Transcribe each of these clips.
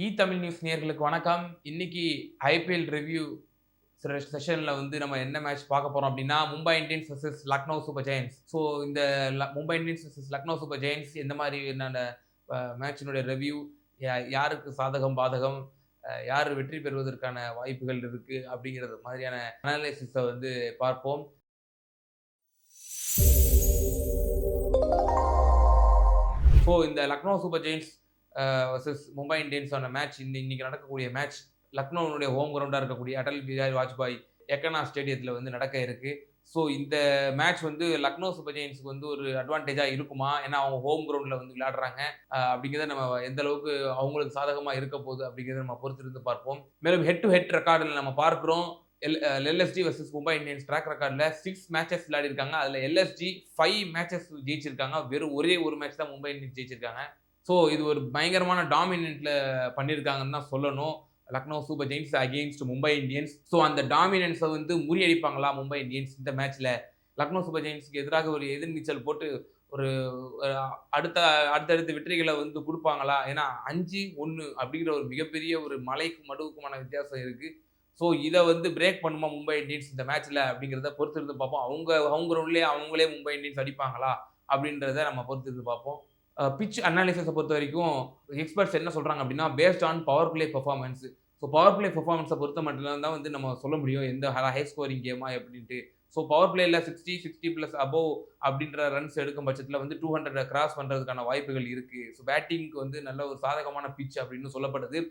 Tamil news நேயர்களுக்கு வணக்கம். இன்னைக்கு ஐபிஎல் ரிவ்யூ செஷன்ல வந்து நம்ம என்ன மேட்ச் பார்க்க போறோம் அப்படின்னா, Mumbai Indians versus Lucknow Super Giants. So இந்த Mumbai Indians versus Lucknow Super Giants எந்த மாதிரியான மேட்சினுடைய ரிவ்யூ, யாருக்கு சாதகம், பாதகம், யார் வெற்றி பெறுவதற்கான வாய்ப்புகள் இருக்கு அப்படிங்கிறது மாதிரியான அனாலிசிஸ வந்து பார்ப்போம். ஸோ இந்த Lucknow Super Giants versus Mumbai இந்தியன்ஸான மேட்ச் இன்னைக்கு நடக்கக்கூடிய மேட்ச் லக்னோவுடைய ஹோம் கிரவுண்டா இருக்கக்கூடிய அடல் பிஹாரி வாஜ்பாய் எக்கனா ஸ்டேடியத்தில் வந்து நடக்க இருக்கு. ஸோ இந்த மேட்ச் வந்து லக்னோ சூப்பர் ஜெயின்ஸ்க்கு வந்து ஒரு அட்வான்டேஜா இருக்குமா? ஏன்னா அவங்க ஹோம் கிரவுண்ட்ல வந்து விளையாடுறாங்க. அப்படிங்கிறத நம்ம எந்த அளவுக்கு அவங்களுக்கு சாதகமா இருக்க போகுது அப்படிங்கிறத நம்ம பொறுத்திருந்து பார்ப்போம். மேலும் ஹெட் டு ஹெட் ரெக்கார்டில் நம்ம பார்க்கிறோம். LSG versus Mumbai Indians track ரெக்கார்டில் 6 மேட்சஸ் விளையாடி இருக்காங்க. அதில் எல்எஸ்டி 5 மேட்சஸ் ஜெயிச்சிருக்காங்க. வெறும் ஒரே ஒரு மேட்ச் தான் மும்பை இந்தியன்ஸ் ஜெயிச்சிருக்காங்க. ஸோ இது ஒரு பயங்கரமான டாமினன்ட்ல பண்ணியிருக்காங்கன்னு தான் சொல்லணும். Lucknow super giants against Mumbai Indians. So அந்த டாமினன்ஸை வந்து முறியடிப்பாங்களா மும்பை இந்தியன்ஸ் இந்த மேட்ச்ல? லக்னோ சூப்பர் ஜெயின்ஸ்க்கு எதிராக ஒரு எதிர்நீச்சல் போட்டு ஒரு அடுத்தடுத்த வெற்றிகளை வந்து கொடுப்பாங்களா? ஏன்னா 5-1 அப்படிங்கிற ஒரு மிகப்பெரிய ஒரு மலைக்கும் மடுவுக்குமான வித்தியாசம் இருக்கு. ஸோ இதை வந்து பிரேக் பண்ணுமா மும்பை இந்தியன்ஸ் இந்த மேட்ச்ல அப்படிங்கிறத பொறுத்திருந்து பார்ப்போம். அவங்க கிரவுண்ட்லேயே அவங்களே மும்பை இந்தியன்ஸ் அடிப்பாங்களா அப்படின்றத நம்ம பொறுத்திருந்து பார்ப்போம். பிட்ச் அனாலிசிஸை பொறுத்த வரைக்கும் எக்ஸ்பர்ட்ஸ் என்ன சொல்றாங்க அப்படின்னா, based on power play performance. So power play பெர்ஃபார்மன்ஸை பொறுத்த மட்டும் தான் வந்து நம்ம சொல்ல முடியும் எந்த ஹை ஸ்கோரிங் கேமா அப்படின்ட்டு. ஸோ பவர் பிளேல 60 பிளஸ் அபோவ் அப்படின்ற ரன்ஸ் எடுக்கும் பட்சத்தில் வந்து 200 கிராஸ் பண்றதுக்கான வாய்ப்புகள் இருக்கு. ஸோ பேட்டிங்க்கு வந்து நல்ல ஒரு சாதகமான பிட்ச் அப்படின்னு சொல்லப்படுது.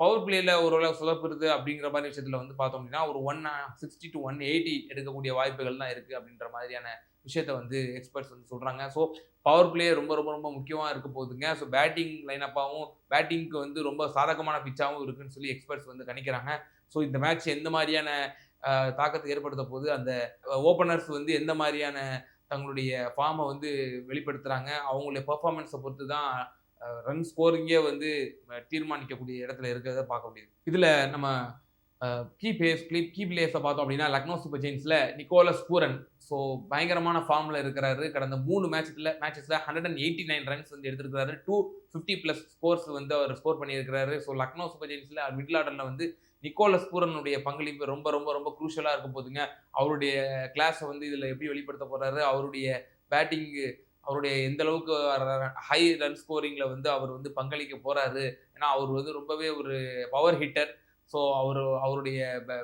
பவர் பிளேல ஓரளவு சொதப்புறது அப்படிங்கிற மாதிரி விஷயத்துல வந்து பார்த்தோம் அப்படின்னா, ஒரு 160 to 180 எடுக்கக்கூடிய வாய்ப்புகள் தான் இருக்கு அப்படின்ற மாதிரியான விஷயத்த வந்து எக்ஸ்பர்ட்ஸ் வந்து சொல்றாங்க. ஸோ பவர் பிளே ரொம்ப ரொம்ப ரொம்ப முக்கியமா இருக்க போகுதுங்க. ஸோ பேட்டிங் லைனப்பாவும் பேட்டிங்க்கு வந்து ரொம்ப சாதகமான பிட்சாவும் இருக்குன்னு சொல்லி எக்ஸ்பர்ட்ஸ் வந்து கணிக்கிறாங்க. ஸோ இந்த மேட்ச் எந்த மாதிரியான தாக்கத்தை ஏற்படுத்த போகுது, அந்த ஓப்பனர்ஸ் வந்து எந்த மாதிரியான தங்களுடைய ஃபார்மை வந்து வெளிப்படுத்துறாங்க, அவங்களுடைய பெர்ஃபார்மன்ஸை பொறுத்து தான் ரன் ஸ்கோரிங்கே வந்து தீர்மானிக்கக்கூடிய இடத்துல இருக்கிறத பார்க்க முடியுது. இதுல நம்ம கீ பிளேயர்ஸை பார்த்தோம் அப்படின்னா, லக்னோ சூப்பர் ஜெயின்ஸ்ல நிக்கோலஸ் பூரன். ஸோ பயங்கரமான ஃபார்ம்ல இருக்கிறாரு. கடந்த 3 மேட்சஸ்ல 189 ரன்ஸ் வந்து எடுத்திருக்கிறாரு. 250 பிளஸ் ஸ்கோர்ஸ் வந்து அவர் ஸ்கோர் பண்ணியிருக்கிறாரு. ஸோ லக்னோ சூப்பர் ஜெயின்ஸ்ல மிடில் ஆர்டர்ல வந்து நிக்கோலஸ் பூரனுடைய பங்களிப்பு ரொம்ப ரொம்ப ரொம்ப குரூஷியலா இருக்க போகுதுங்க. அவருடைய கிளாஸை வந்து இதுல எப்படி வெளிப்படுத்த போறாரு, அவருடைய பேட்டிங், அவருடைய எந்த அளவுக்கு ஹை ரன் ஸ்கோரிங்ல வந்து அவர் வந்து பங்களிக்க போறாரு. ஏன்னா அவர் வந்து ரொம்பவே ஒரு பவர் ஹிட்டர். ஸோ அவருடைய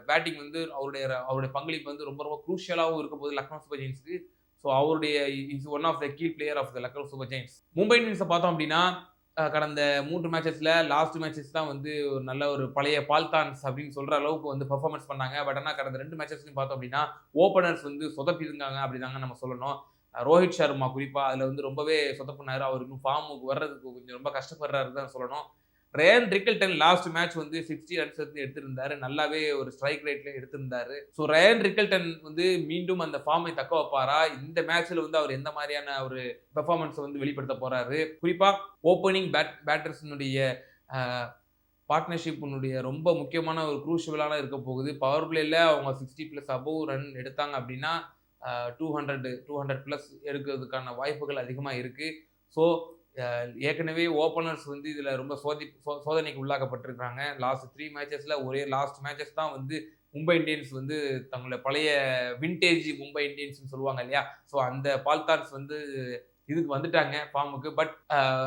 பேட்டிங் வந்து அவருடைய பங்களிப்பு வந்து ரொம்ப ரொம்ப குரூஷியலாகவும் இருக்க போகுது லக்னோ சூப்பர் ஜெயின்ஸ்க்கு. ஸோ அவருடைய is one of the key player of the Lucknow super Giants. Mumbai இந்தியன்ஸை பார்த்தோம் அப்படின்னா, கடந்த 3 மேட்சஸ்ல லாஸ்ட் மேட்சஸ் தான் வந்து ஒரு நல்ல ஒரு பழைய பால்தான்ஸ் அப்படின்னு சொல்ற அளவுக்கு வந்து பெர்ஃபார்மன்ஸ் பண்ணாங்க. பட் ஆனால் கடந்த 2 மேட்சஸ்லையும் பார்த்தோம் அப்படின்னா, ஓப்பனர்ஸ் வந்து சொதப்பியிருந்தாங்க அப்படிதாங்க நம்ம சொல்லணும். ரோஹித் சர்மா குறிப்பா அதில் வந்து ரொம்பவே சொதப்புனாரு. அவர் இன்னும் ஃபார்முக்கு வர்றதுக்கு கொஞ்சம் ரொம்ப கஷ்டப்படுறாரு தான் சொல்லணும். ரேன் ரிக்கல்டன் லாஸ்ட் மேட்ச் வந்து 60 ரன்ஸ் வந்து எடுத்திருந்தாரு. நல்லாவே ஒரு ஸ்ட்ரைக் ரேட்ல எடுத்திருந்தாரு. ஸோ ரேன் ரிக்கல்டன் வந்து மீண்டும் அந்த ஃபார்மை தக்க வைப்பாரா? இந்த மேட்ச்ல வந்து அவர் எந்த மாதிரியான ஒரு பெர்ஃபார்மன்ஸை வந்து வெளிப்படுத்த போறாரு? குறிப்பா ஓப்பனிங் பேட்டர்ஸினுடைய பார்ட்னர்ஷிப்னுடைய ரொம்ப முக்கியமான ஒரு குரூஷியலான இருக்க போகுது. பவர் பிளேல அவங்க 60 பிளஸ் அபோவ் ரன் எடுத்தாங்க அப்படின்னா 200 பிளஸ் எடுக்கிறதுக்கான வாய்ப்புகள் அதிகமா இருக்கு. ஸோ ஏற்கனவே ஓப்பனர்ஸ் வந்து இதுல ரொம்ப சோதனைக்கு உள்ளாக்கப்பட்டிருக்காங்க. லாஸ்ட் 3 மேட்சஸ்ல ஒரே லாஸ்ட் மேட்சஸ் தான் வந்து மும்பை இந்தியன்ஸ் வந்து தங்களுடைய பழைய விண்டேஜ் மும்பை இந்தியன்ஸ்னு சொல்லுவாங்க இல்லையா? ஸோ அந்த பால்தான்ஸ் வந்து இதுக்கு வந்துட்டாங்க ஃபார்முக்கு. பட்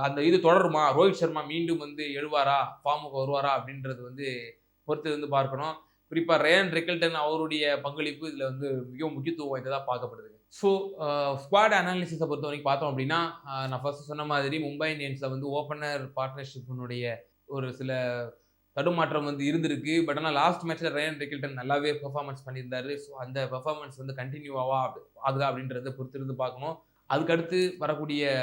அந்த இது தொடருமா? ரோஹித் சர்மா மீண்டும் வந்து எழுவாரா? ஃபார்முக்கு வருவாரா? அப்படின்றது வந்து பொறுத்து வந்து பார்க்கணும். குறிப்பா ரேன் ரிக்கல்டன் அவருடைய பங்களிப்பு இதுல வந்து மிகவும் முக்கியத்துவம் வாய்ந்ததா பார்க்கப்படுதுங்க. ஸோ ஸ்குவாட் அனாலிசிஸை பொறுத்த வரைக்கும் பார்த்தோம் அப்படின்னா, நான் ஃபர்ஸ்ட் சொன்ன மாதிரி மும்பை இந்தியன்ஸ்ல வந்து ஓப்பனர் பார்ட்னர்ஷிப்னுடைய ஒரு சில தடுமாற்றம் வந்து இருந்திருக்கு. பட் ஆனால் லாஸ்ட் மேட்ச்ல ரேன் ரிக்கல்டன் நல்லாவே பெர்ஃபார்மன்ஸ் பண்ணியிருந்தாரு. ஸோ அந்த பெர்ஃபார்மன்ஸ் வந்து கண்டினியூ ஆகுதா அப்படின்றத பொறுத்திருந்து பார்க்கணும். அதுக்கடுத்து வரக்கூடிய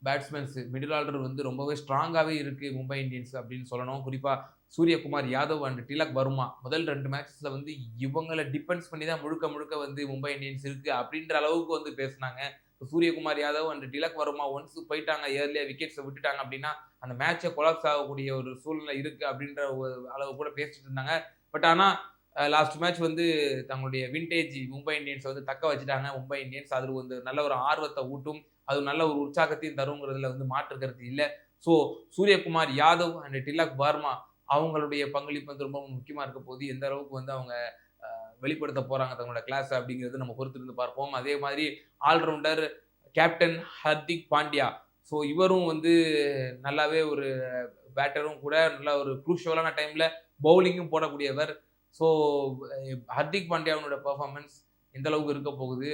பேட்ஸ்மேன்ஸ் மிடில் ஆர்டர் வந்து ரொம்பவே ஸ்ட்ராங்காகவே இருக்கு மும்பை இந்தியன்ஸ் அப்படின்னு சொல்லணும். குறிப்பா சூரியகுமார் யாதவ் அண்ட் திலக் வர்மா முதல் 2 மேட்சஸ்ல வந்து இவங்களை டிபெண்ட்ஸ் பண்ணி தான் முழுக்க முழுக்க வந்து மும்பை இந்தியன்ஸ் இருக்கு அப்படின்ற அளவுக்கு வந்து பேசினாங்க. சூரியகுமார் யாதவ் அண்ட் திலக் வர்மா ஒன்ஸ் போயிட்டாங்க, ஏர்லியா விக்கெட்ஸை விட்டுட்டாங்க அப்படின்னா அந்த மேட்சை கொலாப்ஸ் ஆகக்கூடிய ஒரு சூழ்நிலை இருக்கு அப்படின்ற ஒரு அளவு கூட பேசிட்டு இருந்தாங்க. பட் ஆனா லாஸ்ட் மேட்ச் வந்து தங்களுடைய விண்டேஜ் மும்பை இந்தியன்ஸ் வந்து தக்க வச்சுட்டாங்க. மும்பை இந்தியன்ஸ் அது வந்து நல்ல ஒரு ஆர்வத்தை ஊட்டும், அது நல்ல ஒரு உற்சாகத்தையும் தருங்கிறதுல வந்து மாற்று கருத்து இல்ல. ஸோ சூரியகுமார் யாதவ் அண்ட் டிலக் வர்மா அவங்களுடைய பங்களிப்பு வந்து ரொம்ப முக்கியமாக இருக்க போது எந்த அளவுக்கு வந்து அவங்க வெளிப்படுத்த போறாங்க தங்களோட கிளாஸ் அப்படிங்கிறது நம்ம பொறுத்திருந்து பார்ப்போம். அதே மாதிரி allrounder captain Hardik Pandya. So இவரும் வந்து நல்லாவே ஒரு பேட்டரும் கூட நல்ல ஒரு குரூஷியலான டைம்ல பவுலிங்கும் போடக்கூடியவர். ஸோ ஹர்திக் பாண்டியாவோட பெர்ஃபார்மன்ஸ் எந்த அளவுக்கு இருக்க போகுது,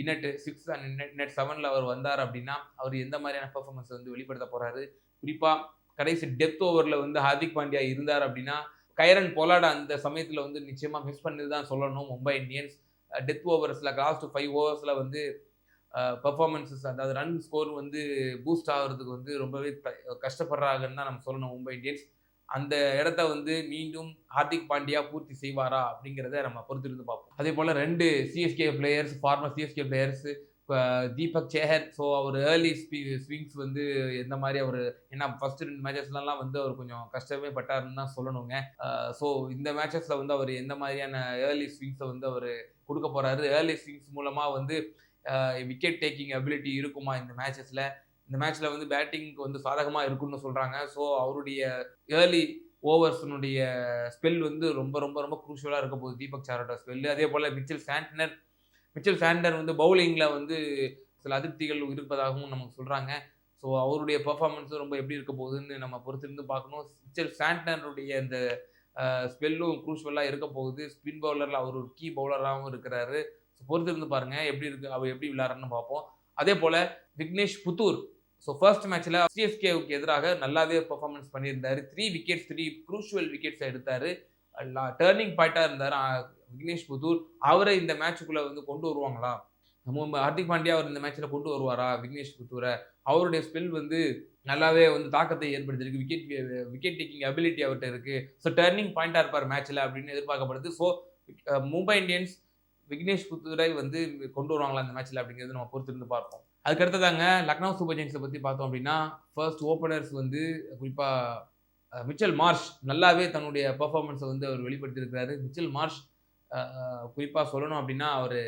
இன்னட் 6 அண்ட் இன்னட் 7ல அவர் வந்தார் அப்படின்னா அவர் எந்த மாதிரியான பெர்ஃபார்மன்ஸ் வந்து வெளிப்படுத்த போறாரு. குறிப்பா கடைசி டெத் ஓவர்ல வந்து ஹார்திக் பாண்டியா இருந்தார் அப்படின்னா கைரன் பொலார்ட் அந்த சமயத்துல வந்து நிச்சயமா மிஸ் பண்ணி தான் சொல்லணும் மும்பை இந்தியன்ஸ். டெத் ஓவர்ஸ்ல லாஸ்ட் 5 ஓவர்ஸ்ல வந்து பெர்ஃபார்மன்ஸஸ் அதாவது ரன் ஸ்கோர் வந்து பூஸ்ட் ஆகுறதுக்கு வந்து ரொம்பவே கஷ்டப்படுறாங்கன்னு தான் நம்ம சொல்லணும் மும்பை இந்தியன்ஸ். அந்த இடத்த வந்து மீண்டும் ஹார்திக் பாண்டியா பூர்த்தி செய்வாரா அப்படிங்கிறத நம்ம பொறுத்திருந்து பார்ப்போம். அதே போல 2 CSK players, former CSK players Deepak Chahar. So அவர் ஏர்லி ஸ்விங்ஸ் வந்து எந்த மாதிரி அவர் ஏன்னா ஃபர்ஸ்ட் 2 மேட்சஸ்லாம் வந்து அவர் கொஞ்சம் கஷ்டமே பட்டாருன்னு தான் சொல்லணுங்க. ஸோ இந்த மேட்சஸ்ல வந்து அவர் எந்த மாதிரியான ஏர்லி ஸ்விங்ஸை வந்து அவர் கொடுக்க போறாரு, ஏர்லி ஸ்விங்ஸ் மூலமா வந்து விக்கெட் டேக்கிங் அபிலிட்டி இருக்குமா இந்த மேட்சஸ்ல. இந்த மேட்ச்ல வந்து பேட்டிங்க்கு வந்து சாதகமா இருக்குன்னு சொல்றாங்க. ஸோ அவருடைய ஏர்லி ஓவர்ஸ்னுடைய ஸ்பெல் வந்து ரொம்ப ரொம்ப ரொம்ப குரூஷியலா இருக்க போகுது தீபக் சாரோட ஸ்பெல். அதே போல மிச்சல் சாண்டர் வந்து பவுலிங்ல வந்து சில அதிருப்திகள் இருப்பதாகவும் நமக்கு சொல்றாங்க. ஸோ அவருடைய பெர்ஃபார்மன்ஸ் ரொம்ப எப்படி இருக்க போகுதுன்னு நம்ம பொறுத்திருந்து பார்க்கணும். மிச்சல் சாண்டருடைய இந்த ஸ்பெல்லும் குரூஷியலா இருக்க போகுது. ஸ்பின் பவுலர்ல அவர் ஒரு கீ பவுலராகவும் இருக்கிறாரு. பொறுத்திருந்து பாருங்க எப்படி இருக்கு, அவர் எப்படி விளையாடுறன்னு பார்ப்போம். அதே போல விக்னேஷ் புத்தூர். ஸோ ஃபர்ஸ்ட் மேட்ச்ல சிஎஸ்கேவுக்கு எதிராக நல்லாவே பெர்ஃபார்மன்ஸ் பண்ணியிருந்தாரு. 3 விக்கெட்ஸ் 3 குரூஷியல் விக்கெட்ஸ் எடுத்தாரு. டர்னிங் பாயிண்டா இருந்தாரு விக்னேஷ் புத்தூர். அவரை இந்த மேட்சுக்குள்ள வந்து கொண்டு வருவாங்களா, ஹார்திக் பாண்டியா அவர் இந்த மேட்ச்ல கொண்டு வருவாரா விக்னேஷ் புத்தூரை? அவருடைய ஸ்பெல் வந்து நல்லாவே வந்து தாக்கத்தை ஏற்படுத்தியிருக்கு. விக்கெட் டேக்கிங் அபிலிட்டி அவர்கிட்ட இருக்கு. ஸோ டர்னிங் பாயிண்டா இருப்பார் மேட்ச்ல அப்படின்னு எதிர்பார்க்கப்படுது. ஸோ மும்பை இந்தியன்ஸ் விக்னேஷ் புத்தூரை வந்து கொண்டு வருவாங்களா இந்த மேட்ச்ல அப்படிங்கிறது நம்ம பொறுத்திருந்து பார்ப்போம். அதுக்கு அடுத்ததாங்க லக்னோ சூப்பர் ஜெயின்ஸை பற்றி பார்த்தோம் அப்படின்னா ஃபர்ஸ்ட் ஓப்பனர்ஸ் வந்து குறிப்பாக மிச்சல் மார்ஷ் நல்லாவே தன்னுடைய பெர்ஃபார்மன்ஸை வந்து அவர் வெளிப்படுத்தியிருக்கிறாரு. மிச்சல் மார்ஷ் குறிப்பாக சொல்லணும் அப்படின்னா அவர்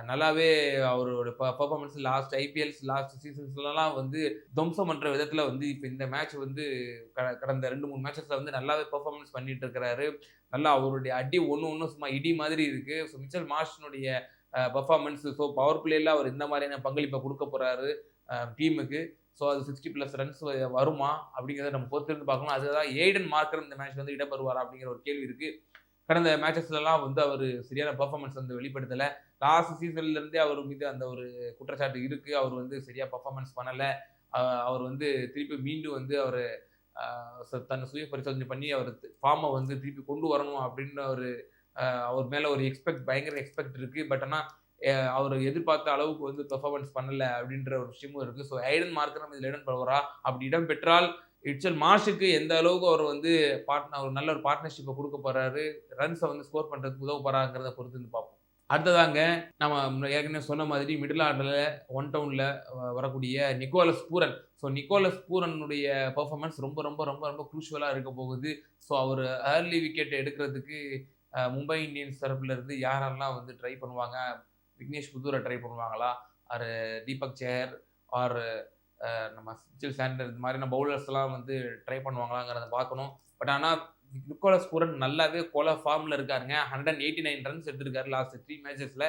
நல்லாவே அவரோட பெர்ஃபார்மன்ஸ் லாஸ்ட் ஐபிஎல்ஸ் லாஸ்ட் சீசன்ஸ்லாம் வந்து துவம்சம் பண்ணுற விதத்தில் வந்து இப்போ இந்த மேட்ச் வந்து கடந்த 2-3 மேட்சஸில் வந்து நல்லாவே பெர்ஃபார்மன்ஸ் பண்ணிட்டு இருக்கிறாரு. நல்லா அவருடைய அடி ஒன்று சும்மா இடி மாதிரி இருக்கு. ஸோ மிச்சல் மார்ஷனுடைய பெர்ஃபார்மன்ஸ், ஸோ பவர் பிளேல அவர் இந்த மாதிரியான பங்களிப்பை கொடுக்க போறாரு டீமுக்கு. ஸோ அது 60+ ரன்ஸ் வருமா அப்படிங்கிறத நம்ம பொறுத்திருந்து பார்க்கணும். அதுதான் எய்டன் மார்க்கர் இந்த மேட்ச் வந்து இடம்பெறுவாரா அப்படிங்கிற ஒரு கேள்வி இருக்கு. கடந்த மேட்சஸ்லாம் வந்து அவர் சரியான பெர்ஃபார்மன்ஸ் வந்து வெளிப்படுத்தலை. லாஸ்ட் சீசன்ல இருந்தே அவர் மீது அந்த ஒரு குற்றச்சாட்டு இருக்கு. அவர் வந்து சரியா பெர்ஃபார்மன்ஸ் பண்ணலை. அவர் வந்து திருப்பி மீண்டும் வந்து அவர் தன்னை சுய பரிசோதனை பண்ணி அவர் ஃபார்மை வந்து திருப்பி கொண்டு வரணும் அப்படின்னு அவர் மேலே ஒரு பயங்கர எக்ஸ்பெக்ட் இருக்கு. பட் ஆனால் அவர் எதிர்பார்த்த அளவுக்கு வந்து பெர்ஃபார்மன்ஸ் பண்ணலை அப்படின்ற ஒரு விஷயமும் இருக்கு. ஸோ ஐடன் மார்க்கர் இதில் இடம் பெறுவாரா? அப்படி இடம் பெற்றால் மிச்சல் மார்ஷுக்கு எந்த அளவுக்கு அவர் வந்து ஒரு நல்ல ஒரு பார்ட்னர்ஷிப்பை கொடுக்க போறாரு, ரன்ஸை வந்து ஸ்கோர் பண்றதுக்கு உதவ போறாங்கிறத பொறுத்து வந்து பார்ப்போம். அடுத்ததாங்க நம்ம ஏற்கனவே சொன்ன மாதிரி மிடில் ஆர்டர்ல 1 டவுன்ல வரக்கூடிய நிக்கோலஸ் பூரன். ஸோ நிக்கோலஸ் பூரனுடைய பெர்ஃபார்மன்ஸ் ரொம்ப ரொம்ப ரொம்ப ரொம்ப குரூஷியலா இருக்க போகுது. ஸோ அவர் ஏர்லி விக்கெட் எடுக்கிறதுக்கு மும்பை இந்தியன்ஸ் தரப்புல இருந்து யாரெல்லாம் வந்து ட்ரை பண்ணுவாங்க? விக்னேஷ் புத்தூரை ட்ரை பண்ணுவாங்களா, ஆர் தீபக் சேஹர், ஆர் நம்ம மிச்சல் சாண்டர், இந்த மாதிரியான பவுலர்ஸ்லாம் வந்து ட்ரை பண்ணுவாங்களாங்கிறத பார்க்கணும். பட் ஆனால் நிக்கோலஸ் பூரன் நல்லாவே ஃபார்மில் இருக்காருங்க. 189 ரன்ஸ் எடுத்திருக்காரு லாஸ்ட் 3 மேட்சஸில்.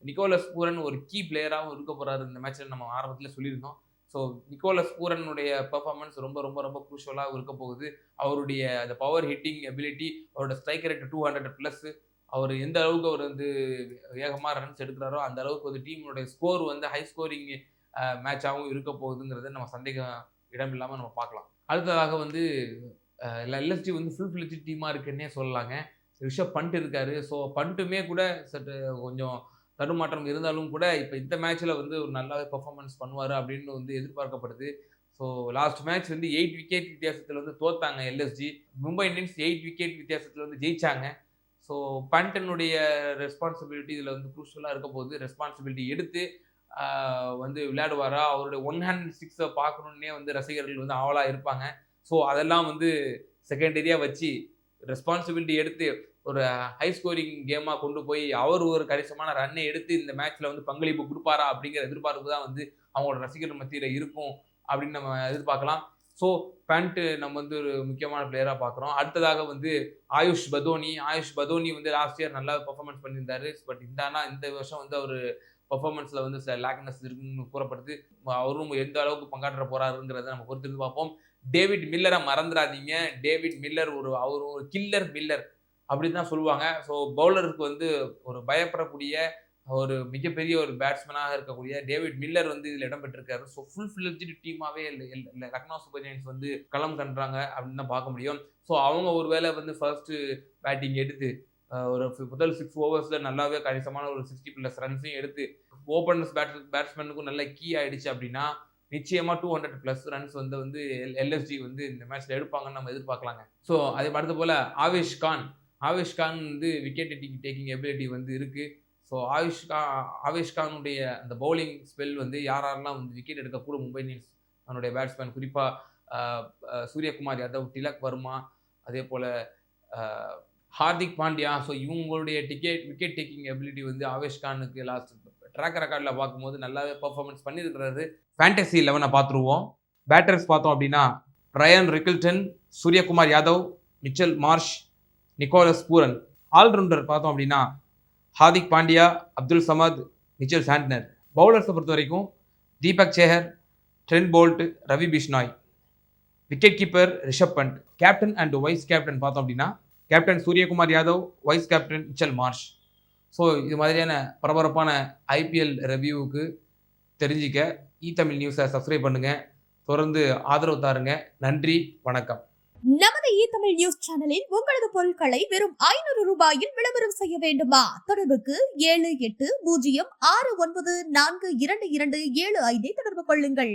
நிக்கோலஸ் பூரன் ஒரு கீ பிளேயராகவும் இருக்க போகிறாரு இந்த மேட்ச்சில், நம்ம ஆரம்பத்தில் சொல்லியிருந்தோம். ஸோ நிக்கோலஸ் பூரனுடைய பெர்ஃபார்மன்ஸ் ரொம்ப ரொம்ப ரொம்ப குரூஷியலாக இருக்க போகுது. அவருடைய அந்த பவர் ஹிட்டிங் எபிலிட்டி, அவரோட ஸ்ட்ரைக் ரேட் 200+, அவர் எந்த அளவுக்கு அவர் வந்து வேகமாக ரன்ஸ் எடுக்கிறாரோ அந்த அளவுக்கு வந்து டீமுடைய ஸ்கோர் வந்து ஹை ஸ்கோரிங் மேட்சாகவும் இருக்க போகுதுங்கிறத நம்ம சந்தேகம் இடம் இல்லாமல் நம்ம பார்க்கலாம். அடுத்ததாக வந்து எல்எஸ்டி வந்து ஃபுல் ஃபிளெட்ஜ் டீமாக இருக்குன்னே சொல்லலாங்க. ரிஷப் பண்ட் இருக்காரு. ஸோ பண்ட்டுமே கூட சற்று கொஞ்சம் தடுமாற்றம் இருந்தாலும் கூட இப்போ இந்த மேட்ச்சில் வந்து ஒரு நல்லாவே பெர்ஃபார்மன்ஸ் பண்ணுவார் அப்படின்னு வந்து எதிர்பார்க்கப்படுது. ஸோ லாஸ்ட் மேட்ச் வந்து 8 விக்கெட் வித்தியாசத்தில் வந்து தோத்தாங்க எல்எஸ்ஜி. மும்பை இந்தியன்ஸ் 8 விக்கெட் வித்தியாசத்தில் வந்து ஜெயிச்சாங்க. ஸோ பண்டனுடைய ரெஸ்பான்சிபிலிட்டி இதில் வந்து குரூஷியலாக இருக்க போகுது. ரெஸ்பான்சிபிலிட்டி எடுத்து வந்து விளையாடுவாரா, அவருடைய 106 பார்க்கணுன்னே வந்து ரசிகர்கள் வந்து ஆவலாக இருப்பாங்க. ஸோ அதெல்லாம் வந்து செகண்டரியாக வச்சு ரெஸ்பான்சிபிலிட்டி எடுத்து ஒரு ஹை ஸ்கோரிங் கேமாக கொண்டு போய் அவர் ஒரு கணிசமான ரன்னை எடுத்து இந்த மேட்ச்சில் வந்து பங்களிப்பு கொடுப்பாரா அப்படிங்கிற எதிர்பார்ப்பு தான் வந்து அவங்களோட ரசிகர்கள் மத்தியில் இருக்கும் அப்படின்னு நம்ம எதிர்பார்க்கலாம். ஸோ பேண்ட் நம்ம வந்து ஒரு முக்கியமான பிளேயராக பார்க்குறோம். அடுத்ததாக வந்து ஆயுஷ் பதோனி வந்து லாஸ்ட் இயர் நல்லா பெர்ஃபார்மன்ஸ் பண்ணியிருந்தாரு. பட் இந்த வருஷம் வந்து அவர் பெர்ஃபார்மன்ஸில் வந்து சில லேக்னஸ் இருக்குன்னு கூறப்படுது. அவரும் எந்த அளவுக்கு பங்காற்ற போறாருங்கிறத நம்ம பொறுத்திருந்து பார்ப்போம். டேவிட் மில்லரை மறந்துடாதீங்க. டேவிட் மில்லர் அவர் ஒரு கில்லர் மில்லர் அப்படின்னு தான் சொல்லுவாங்க. ஸோ பவுலருக்கு வந்து ஒரு பயப்படக்கூடிய ஒரு மிகப்பெரிய ஒரு பேட்ஸ்மேனாக இருக்கக்கூடிய டேவிட் மில்லர் வந்து இதில் இடம் பெற்றிருக்காரு. ஸோ ஃபுல் ஃபிளெட்ஜ்டு டீமாவே லக்னோ சூப்பர் ஜெயின்ஸ் வந்து களம் கண்டுறாங்க அப்படின்னு தான் பார்க்க முடியும். ஸோ அவங்க ஒரு வேளை வந்து ஃபர்ஸ்ட் பேட்டிங் எடுத்து ஒரு முதல் 6 ஓவர்ஸில் நல்லாவே கணிசமான ஒரு 60+ ரன்ஸையும் எடுத்து ஓப்பனர்ஸ் பேட்ஸ்மேனுக்கும் நல்ல கீ ஆயிடுச்சு அப்படின்னா நிச்சயமா 200+ ரன்ஸ் வந்து எல்எஸ்ஜி வந்து இந்த மேட்ச்ல எடுப்பாங்கன்னு நம்ம எதிர்பார்க்கலாங்க. ஸோ அதே அடுத்து போல ஆவேஷ் கான் வந்து விக்கெட் டேக்கிங் எபிலிட்டி வந்து இருக்கு. ஸோ ஆவேஷ் கானுடைய அந்த பவுலிங் ஸ்பெல் வந்து யாரெல்லாம் வந்து விக்கெட் எடுக்கக்கூடும் மும்பை இந்தியன்ஸ் அவனுடைய பேட்ஸ்மேன், குறிப்பாக சூரியகுமார் யாதவ், திலக் வர்மா, அதே போல் ஹார்திக் பாண்டியா. ஸோ இவங்களுடைய விக்கெட் டேக்கிங் எபிலிட்டி வந்து ஆவேஷ் கானுக்கு லாஸ்ட் ட்ராக் ரெக்கார்டில் பார்க்கும்போது நல்லாவே பர்ஃபார்மன்ஸ் பண்ணியிருக்கிறாரு. ஃபேண்டசி 11 பார்த்துருவோம். பேட்டர்ஸ் பார்த்தோம் அப்படின்னா Ryan Rickelton, Suryakumar Yadav, Mitchell Marsh, Nicholas Pooran. Allrounder பார்த்தோம் அப்படின்னா ஹார்திக் பாண்டியா, அப்துல் சமத், மிச்சல் சாண்ட்னர். பவுலர்ஸை பொறுத்த வரைக்கும் Deepak Chahar, Trent Boult, Ravi Bishnoi. Wicket keeper Rishabh Pant. Captain and vice captain பார்த்தோம் அப்படின்னா captain Suryakumar Yadav, vice captain Mitchell Marsh. So இது மாதிரியான பரபரப்பான ஐபிஎல் ரிவ்யூவுக்கு தெரிஞ்சிக்க தமிழ் நியூஸை சப்ஸ்கிரைப் பண்ணுங்க. தொடர்ந்து ஆதரவு தாருங்க. நன்றி, வணக்கம். நமது தமிழ் நியூஸ் சேனலில் உங்களது பொருட்களை வெறும் 500 ரூபாயில் விளம்பரம் செய்ய வேண்டுமா? தொடர்புக்கு 7806942275 தொடர்பு கொள்ளுங்கள்.